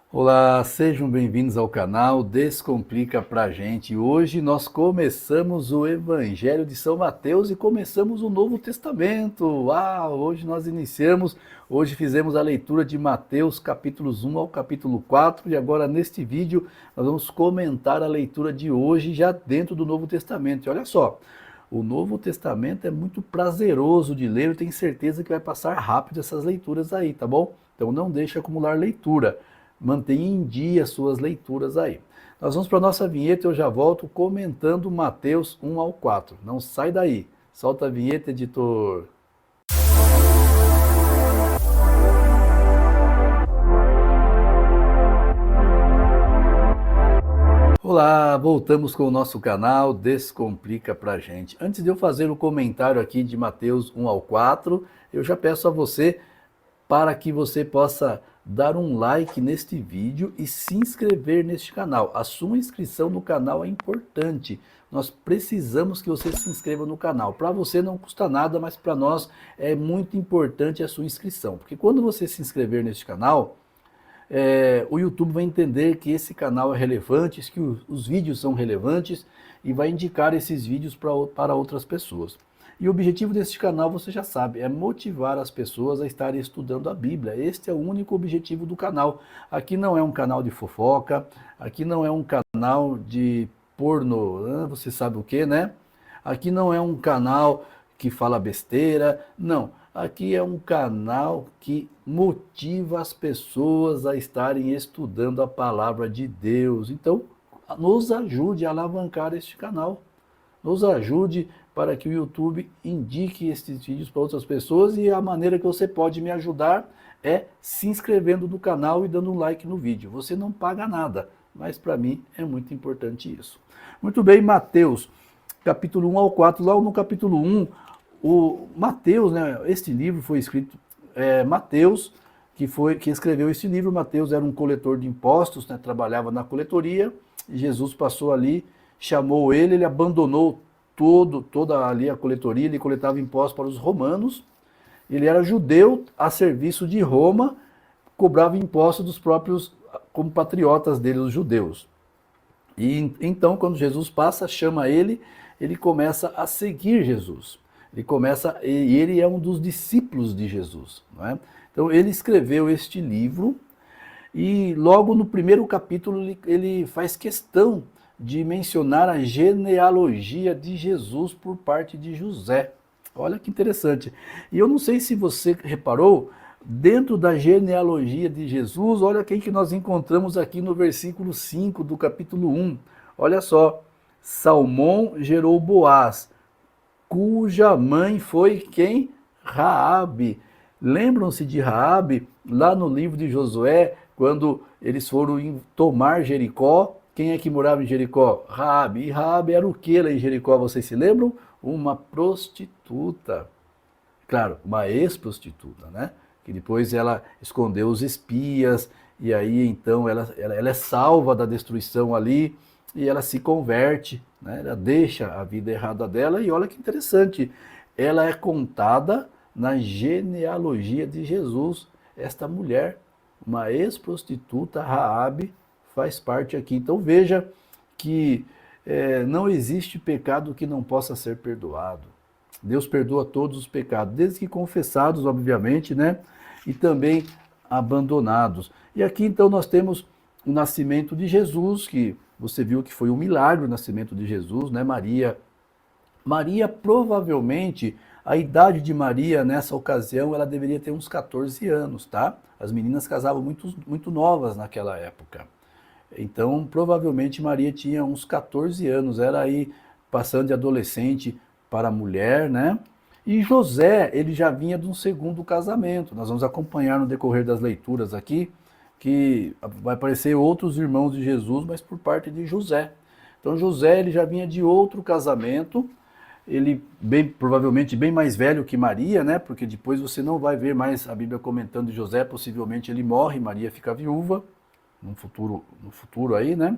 Olá, sejam bem-vindos ao canal Descomplica Pra Gente. Hoje nós começamos o Evangelho de São Mateus e começamos o Novo Testamento. Hoje fizemos a leitura de Mateus capítulos 1 ao capítulo 4 e agora neste vídeo nós vamos comentar a leitura de hoje já dentro do Novo Testamento. E olha só, o Novo Testamento é muito prazeroso de ler, eu tenho certeza que vai passar rápido essas leituras aí, tá bom? Então não deixe acumular leitura. Mantenha em dia as suas leituras aí. Nós vamos para a nossa vinheta e eu já volto comentando Mateus 1 ao 4. Não sai daí. Solta a vinheta, editor. Olá, voltamos com o nosso canal Descomplica Pra Gente. Antes de eu fazer o comentário aqui de Mateus 1 ao 4, eu já peço a você para que você possa dar um like neste vídeo e se inscrever neste canal. A sua inscrição no canal é importante. Nós precisamos que você se inscreva no canal. Para você não custa nada, mas para nós é muito importante a sua inscrição. Porque quando você se inscrever neste canal, o YouTube vai entender que esse canal é relevante, que os vídeos são relevantes e vai indicar esses vídeos para outras pessoas. E o objetivo deste canal, você já sabe, é motivar as pessoas a estarem estudando a Bíblia. Este é o único objetivo do canal. Aqui não é um canal de fofoca, aqui não é um canal de porno, você sabe o que, né? Aqui não é um canal que fala besteira, não. Aqui é um canal que motiva as pessoas a estarem estudando a palavra de Deus. Então, nos ajude a alavancar este canal. Nos ajude para que o YouTube indique esses vídeos para outras pessoas e a maneira que você pode me ajudar é se inscrevendo no canal e dando um like no vídeo. Você não paga nada, mas para mim é muito importante isso. Muito bem, Mateus, capítulo 1 ao 4. Lá no capítulo 1, o Mateus, né, este livro foi escrito, Mateus, que escreveu esse livro. Mateus era um coletor de impostos, né, trabalhava na coletoria, e Jesus passou ali, chamou ele abandonou toda ali a coletoria, ele coletava impostos para os romanos, ele era judeu a serviço de Roma, cobrava impostos dos próprios compatriotas dele, os judeus. E então, quando Jesus passa, chama ele, ele começa a seguir Jesus. E ele é um dos discípulos de Jesus, não é? Então ele escreveu este livro e logo no primeiro capítulo ele faz questão de mencionar a genealogia de Jesus por parte de José. Olha que interessante. E eu não sei se você reparou, dentro da genealogia de Jesus, olha quem que nós encontramos aqui no versículo 5 do capítulo 1. Olha só, Salmão gerou Boaz, cuja mãe foi quem? Raabe. Lembram-se de Raabe, lá no livro de Josué, quando eles foram tomar Jericó? Quem é que morava em Jericó? Raabe. E Raabe era o que lá em Jericó, vocês se lembram? Uma prostituta. Claro, uma ex-prostituta, né? Que depois ela escondeu os espias, e aí então ela é salva da destruição ali, e ela se converte, né? Ela deixa a vida errada dela, e olha que interessante, ela é contada na genealogia de Jesus. Esta mulher, uma ex-prostituta, Raabe, faz parte aqui. Então veja que não existe pecado que não possa ser perdoado. Deus perdoa todos os pecados, desde que confessados, obviamente, né? E também abandonados. E aqui então nós temos o nascimento de Jesus, que você viu que foi um milagre o nascimento de Jesus, né? Maria provavelmente, a idade de Maria nessa ocasião, ela deveria ter uns 14 anos, tá? As meninas casavam muito novas naquela época. Então, provavelmente Maria tinha uns 14 anos, era aí passando de adolescente para mulher, né? E José, ele já vinha de um segundo casamento. Nós vamos acompanhar no decorrer das leituras aqui, que vai aparecer outros irmãos de Jesus, mas por parte de José. Então José, ele já vinha de outro casamento, ele provavelmente bem mais velho que Maria, né? Porque depois você não vai ver mais a Bíblia comentando de José, possivelmente ele morre, Maria fica viúva, no futuro aí, né?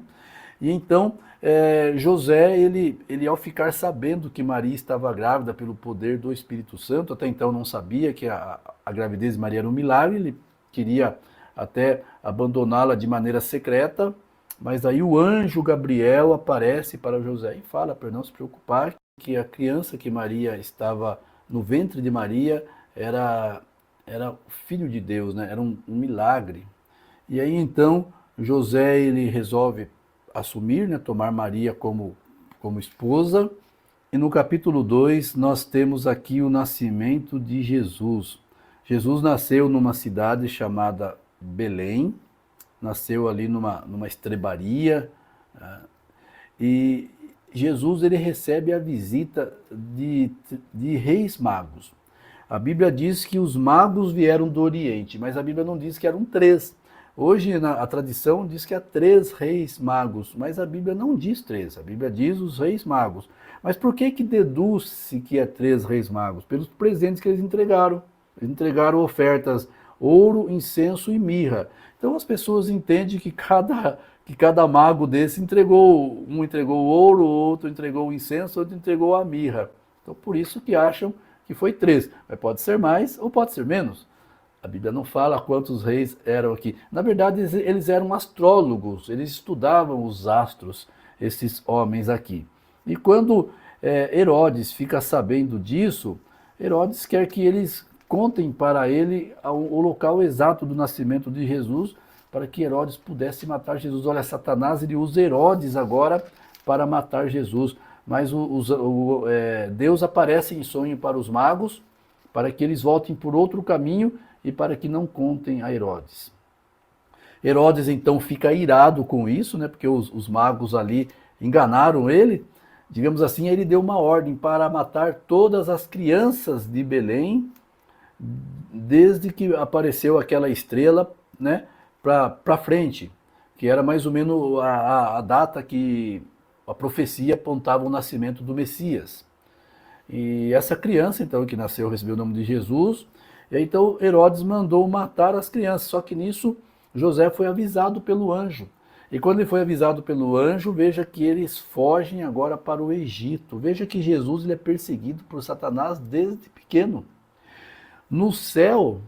E então, José, ele ao ficar sabendo que Maria estava grávida pelo poder do Espírito Santo, até então não sabia que a gravidez de Maria era um milagre, ele queria até abandoná-la de maneira secreta, mas aí o anjo Gabriel aparece para José e fala para não se preocupar, que a criança que Maria estava no ventre de Maria era o filho de Deus, né? Era um milagre. E aí então José ele resolve assumir, né, tomar Maria como esposa. E no capítulo 2 nós temos aqui o nascimento de Jesus. Jesus nasceu numa cidade chamada Belém, nasceu ali numa estrebaria, e Jesus ele recebe a visita de reis magos. A Bíblia diz que os magos vieram do Oriente, mas a Bíblia não diz que eram 3. Hoje a tradição diz que há 3 reis magos, mas a Bíblia não diz 3, a Bíblia diz os reis magos. Mas por que deduz-se que é 3 reis magos? Pelos presentes que eles entregaram. Eles entregaram ofertas, ouro, incenso e mirra. Então as pessoas entendem que cada mago desse entregou, um entregou o ouro, outro entregou o incenso, outro entregou a mirra. Então por isso que acham que foi 3. Mas pode ser mais ou pode ser menos. A Bíblia não fala quantos reis eram aqui. Na verdade, eles eram astrólogos, eles estudavam os astros, esses homens aqui. E quando Herodes fica sabendo disso, Herodes quer que eles contem para ele o local exato do nascimento de Jesus, para que Herodes pudesse matar Jesus. Olha, Satanás ele usa Herodes agora para matar Jesus. Mas Deus aparece em sonho para os magos, para que eles voltem por outro caminho e para que não contem a Herodes. Herodes então fica irado com isso, né, porque os magos ali enganaram ele. Digamos assim, ele deu uma ordem para matar todas as crianças de Belém, desde que apareceu aquela estrela, né, para frente, que era mais ou menos a data que a profecia apontava o nascimento do Messias. E essa criança, então, que nasceu, recebeu o nome de Jesus. E aí, então, Herodes mandou matar as crianças. Só que nisso, José foi avisado pelo anjo. E quando ele foi avisado pelo anjo, veja que eles fogem agora para o Egito. Veja que Jesus ele é perseguido por Satanás desde pequeno. No céu,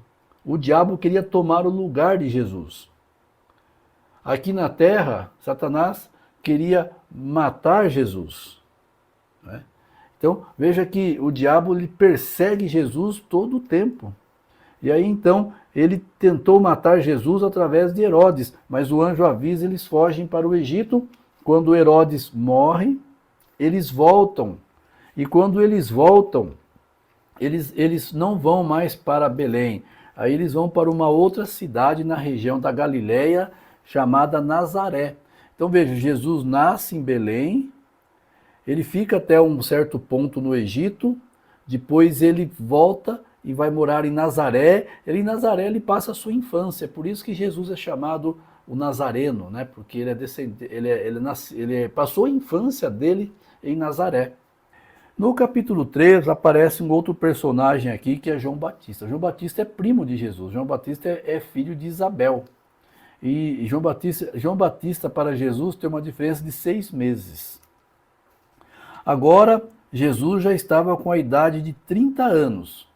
o diabo queria tomar o lugar de Jesus. Aqui na terra, Satanás queria matar Jesus. Né? Então, veja que o diabo ele persegue Jesus todo o tempo. E aí, então, ele tentou matar Jesus através de Herodes, mas o anjo avisa, eles fogem para o Egito. Quando Herodes morre, eles voltam. E quando eles voltam, eles não vão mais para Belém. Aí eles vão para uma outra cidade na região da Galileia, chamada Nazaré. Então veja, Jesus nasce em Belém, ele fica até um certo ponto no Egito, depois ele volta e vai morar em Nazaré. Em Nazaré ele passa a sua infância, por isso que Jesus é chamado o Nazareno, né? Porque ele passou a infância dele em Nazaré. No capítulo 3 aparece um outro personagem aqui que é João Batista. João Batista é primo de Jesus, João Batista é filho de Isabel. E João Batista para Jesus tem uma diferença de 6 meses. Agora, Jesus já estava com a idade de 30 anos,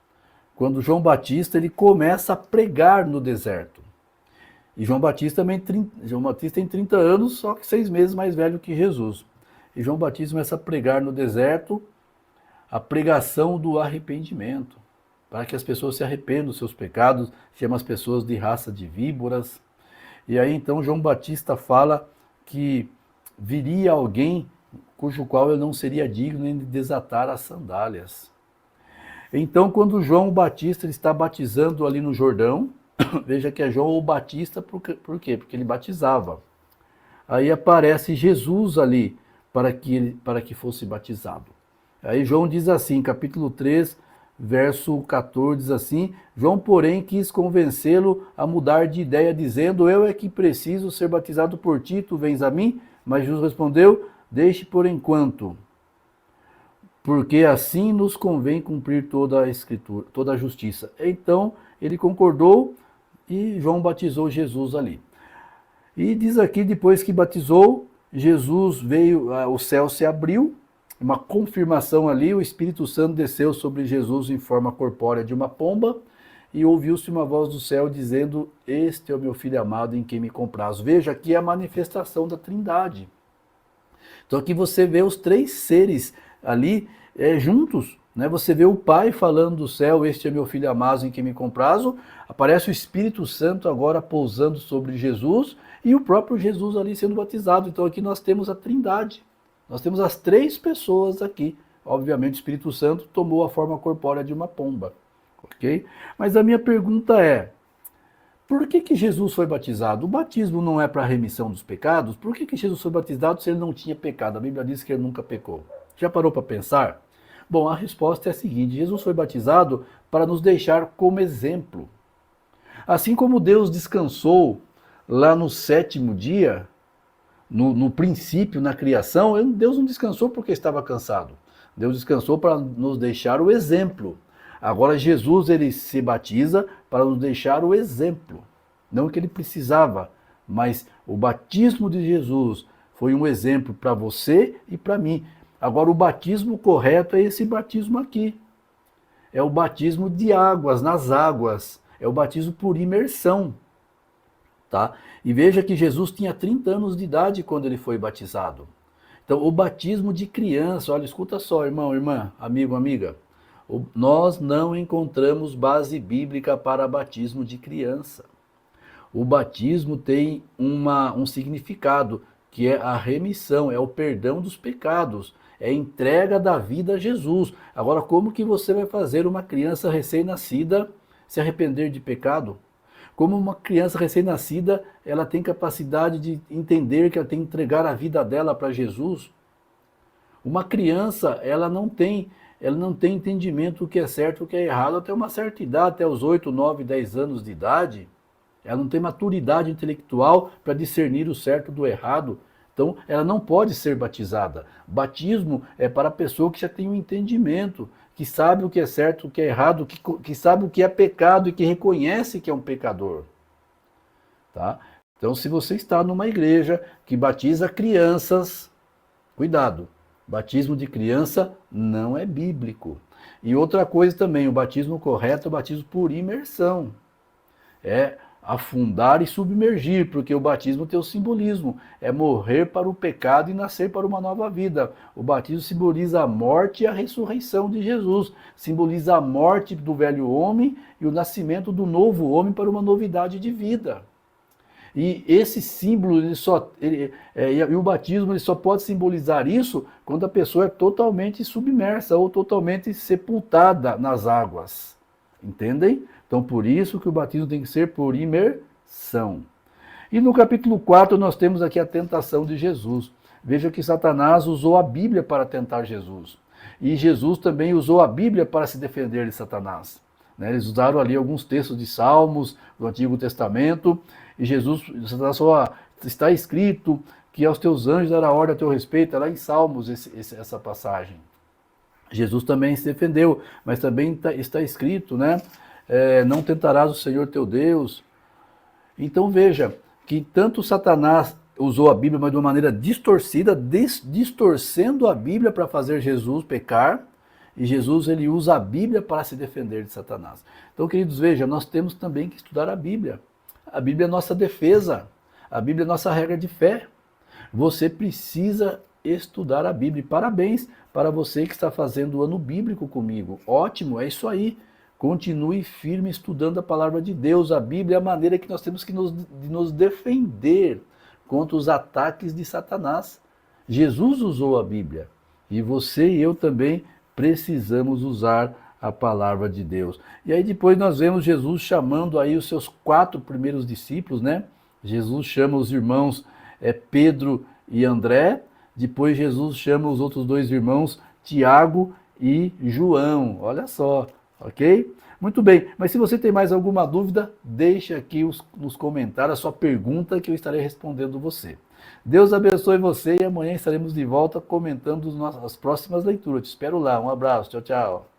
quando João Batista ele começa a pregar no deserto. E João Batista tem 30 anos, só que 6 meses mais velho que Jesus. E João Batista começa a pregar no deserto a pregação do arrependimento, para que as pessoas se arrependam dos seus pecados, chama as pessoas de raça de víboras. E aí então João Batista fala que viria alguém cujo qual eu não seria digno nem de desatar as sandálias. Então quando João Batista está batizando ali no Jordão, veja que é João o Batista, por quê? Porque ele batizava. Aí aparece Jesus ali para que fosse batizado. Aí João diz assim, capítulo 3, verso 14, diz assim: João, porém, quis convencê-lo a mudar de ideia, dizendo: eu é que preciso ser batizado por ti, tu vens a mim? Mas Jesus respondeu: deixe por enquanto, porque assim nos convém cumprir toda a Escritura, toda a justiça. Então ele concordou e João batizou Jesus ali. E diz aqui, depois que batizou, Jesus veio, o céu se abriu, uma confirmação ali, o Espírito Santo desceu sobre Jesus em forma corpórea de uma pomba, e ouviu-se uma voz do céu dizendo: Este é o meu Filho amado em quem me comprazo. Veja, aqui é a manifestação da Trindade. Então aqui você vê os três seres ali juntos, né? Você vê o Pai falando do céu: Este é meu Filho amado em quem me comprazo. Aparece o Espírito Santo agora pousando sobre Jesus e o próprio Jesus ali sendo batizado. Então aqui nós temos a Trindade. Nós temos as três pessoas aqui. Obviamente o Espírito Santo tomou a forma corpórea de uma pomba. Ok? Mas a minha pergunta é: por que Jesus foi batizado? O batismo não é para a remissão dos pecados? Por que Jesus foi batizado se ele não tinha pecado? A Bíblia diz que ele nunca pecou. Já parou para pensar? Bom, a resposta é a seguinte: Jesus foi batizado para nos deixar como exemplo. Assim como Deus descansou lá no sétimo dia, no princípio, na criação, Deus não descansou porque estava cansado. Deus descansou para nos deixar o exemplo. Agora Jesus ele se batiza para nos deixar o exemplo. Não que ele precisava, mas o batismo de Jesus foi um exemplo para você e para mim. Agora o batismo correto é esse batismo aqui. É o batismo de águas, nas águas. É o batismo por imersão. Tá? E veja que Jesus tinha 30 anos de idade quando ele foi batizado. Então o batismo de criança, olha, escuta só, irmão, irmã, amigo, amiga. Nós não encontramos base bíblica para batismo de criança. O batismo tem um significado, que é a remissão, é o perdão dos pecados, é a entrega da vida a Jesus. Agora, como que você vai fazer uma criança recém-nascida se arrepender de pecado? Como uma criança recém-nascida, ela tem capacidade de entender que ela tem que entregar a vida dela para Jesus? Uma criança, ela não tem entendimento do que é certo e o que é errado até uma certa idade, até os 8, 9, 10 anos de idade. Ela não tem maturidade intelectual para discernir o certo do errado. Então, ela não pode ser batizada. Batismo é para a pessoa que já tem um entendimento, que sabe o que é certo, o que é errado, que sabe o que é pecado e que reconhece que é um pecador. Tá? Então, se você está numa igreja que batiza crianças, cuidado. Batismo de criança não é bíblico. E outra coisa também, o batismo correto é o batismo por imersão. É afundar e submergir, porque o batismo tem o simbolismo, é morrer para o pecado e nascer para uma nova vida. O batismo simboliza a morte e a ressurreição de Jesus, simboliza a morte do velho homem e o nascimento do novo homem para uma novidade de vida. E esse símbolo, e o batismo ele só pode simbolizar isso quando a pessoa é totalmente submersa ou totalmente sepultada nas águas. Entendem? Então, por isso que o batismo tem que ser por imersão. E no capítulo 4 nós temos aqui a tentação de Jesus. Veja que Satanás usou a Bíblia para tentar Jesus. E Jesus também usou a Bíblia para se defender de Satanás. Eles usaram ali alguns textos de Salmos, do Antigo Testamento, e Satanás falou: está escrito que aos teus anjos dará ordem a teu respeito, é lá em Salmos essa passagem. Jesus também se defendeu, mas também está escrito, né? Não tentarás o Senhor teu Deus. Então veja que tanto Satanás usou a Bíblia, mas de uma maneira distorcida, distorcendo a Bíblia para fazer Jesus pecar, e Jesus ele usa a Bíblia para se defender de Satanás. Então, queridos, veja, nós temos também que estudar a Bíblia. A Bíblia é nossa defesa, a Bíblia é nossa regra de fé. Você precisa estudar a Bíblia. E parabéns para você que está fazendo o ano bíblico comigo. Ótimo, é isso aí. Continue firme estudando a palavra de Deus. A Bíblia é a maneira que nós temos que nos defender contra os ataques de Satanás. Jesus usou a Bíblia e você e eu também precisamos usar a palavra de Deus. E aí depois nós vemos Jesus chamando aí os seus 4 primeiros discípulos, né? Jesus chama os irmãos Pedro e André, depois Jesus chama os outros 2 irmãos, Tiago e João. Olha só, ok? Muito bem, mas se você tem mais alguma dúvida, deixe aqui nos comentários a sua pergunta que eu estarei respondendo você. Deus abençoe você e amanhã estaremos de volta comentando as próximas leituras. Te espero lá. Um abraço. Tchau, tchau.